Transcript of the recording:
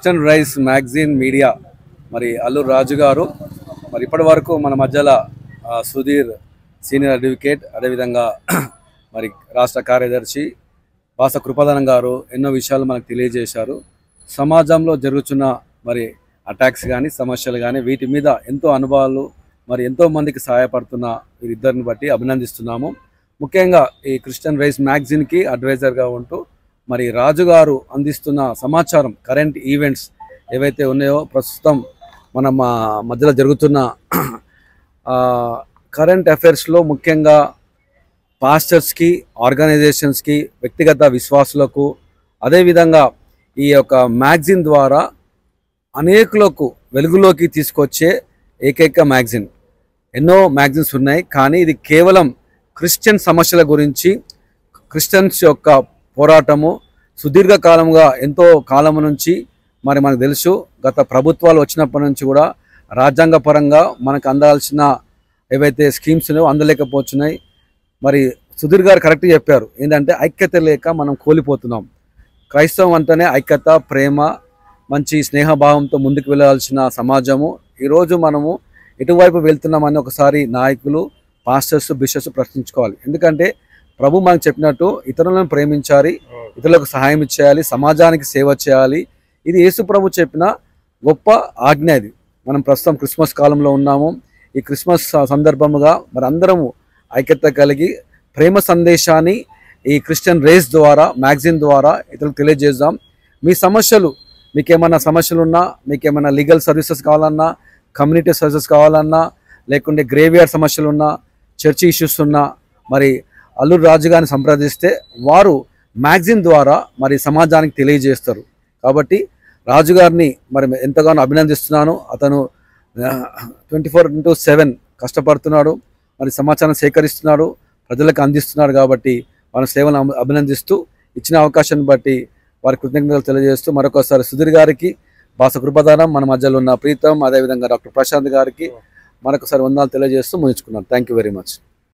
Christian rice magazine media మరి అల్లూరు రాజు గారు మరి ఇప్పటి వరకు మన మధ్యలో సుధీర్ సీనియర్ అడ్వకేట్, అదేవిధంగా మరి రాష్ట్ర కార్యదర్శి బాస కృపాదానం గారు ఎన్నో విషయాలు మనకు తెలియజేశారు. సమాజంలో జరుగుతున్న మరి అటాక్స్ కానీ సమస్యలు కానీ వీటి మీద ఎంతో అనుభవాలు మరి ఎంతో మందికి సహాయపడుతున్న వీరిద్దరిని బట్టి అభినందిస్తున్నాము. ముఖ్యంగా ఈ క్రిస్టియన్ రైస్ మ్యాగజైన్కి అడ్వైజర్గా ఉంటూ మరి రాజుగారు అందిస్తున్న సమాచారం, కరెంట్ ఈవెంట్స్ ఏవైతే ఉన్నాయో, ప్రస్తుతం మన మధ్యలో జరుగుతున్న కరెంట్ అఫైర్స్లో ముఖ్యంగా పాస్టర్స్కి, ఆర్గనైజేషన్స్కి, వ్యక్తిగత విశ్వాసులకు, అదేవిధంగా ఈ యొక్క మ్యాగజైన్ ద్వారా అనేకులకు వెలుగులోకి తీసుకొచ్చే ఏకైక మ్యాగజైన్. ఎన్నో మ్యాగజైన్స్ ఉన్నాయి, కానీ ఇది కేవలం క్రిస్టియన్ సమస్యల గురించి, క్రిస్టియన్స్ యొక్క పోరాటము సుదీర్ఘకాలంగా ఎంతో కాలం నుంచి మరి మనకు తెలుసు. గత ప్రభుత్వాలు వచ్చినప్పటి నుంచి కూడా రాజ్యాంగపరంగా మనకు అందాల్సిన ఏవైతే స్కీమ్స్ ఉన్నాయో అందలేకపోతున్నాయి. మరి సుధీర్ గారు కరెక్ట్గా చెప్పారు, ఏంటంటే ఐక్యత లేక మనం కోల్పోతున్నాం. క్రైస్తవం అంటేనే ఐక్యత, ప్రేమ, మంచి స్నేహభావంతో ముందుకు వెళ్ళాల్సిన సమాజము. ఈరోజు మనము ఎటువైపు వెళ్తున్నామని ఒకసారి నాయకులు, పాస్టర్స్, బిషప్స్ ప్రశ్నించుకోవాలి. ఎందుకంటే ప్రభు మనకు చెప్పినట్టు ఇతరులను ప్రేమించాలి, ఇతరులకు సహాయం చేయాలి, సమాజానికి సేవ చేయాలి. ఇది యేసు ప్రభు చెప్పిన గొప్ప ఆజ్ఞ. ఇది మనం ప్రస్తుతం క్రిస్మస్ కాలంలో ఉన్నాము. ఈ క్రిస్మస్ సందర్భముగా మరి అందరము ఐక్యత కలిగి ప్రేమ సందేశాన్ని ఈ క్రిస్టియన్ రైస్ ద్వారా, మ్యాగజైన్ ద్వారా ఇతరులకు తెలియజేద్దాం. మీ సమస్యలు, మీకేమైనా సమస్యలు ఉన్నా, మీకేమైనా లీగల్ సర్వీసెస్ కావాలన్నా, కమ్యూనిటీ సర్వీసెస్ కావాలన్నా, లేకుంటే గ్రేవ్యార్డ్ సమస్యలు ఉన్నా, చర్చి ఇష్యూస్ ఉన్నా, మరి అల్లూరు రాజు గారిని సంప్రదిస్తే వారు మ్యాగజైన్ ద్వారా మరి సమాజానికి తెలియజేస్తారు. కాబట్టి రాజుగారిని మరి ఎంతగానో అభినందిస్తున్నాను. అతను 24/7 కష్టపడుతున్నాడు, మరి సమాచారం సేకరిస్తున్నాడు, ప్రజలకు అందిస్తున్నాడు. కాబట్టి వారి సేవలను అభినందిస్తూ ఇచ్చిన అవకాశాన్ని బట్టి వారి కృతజ్ఞతలు తెలియజేస్తూ మరొకసారి సుధీర్ గారికి, బాస కృపాదానం, మన మధ్యలో ఉన్న ప్రీతం, అదేవిధంగా డాక్టర్ ప్రశాంత్ గారికి మరొకసారి వందనాలు తెలియజేస్తూ ముగించుకున్నాను. Thank you very much.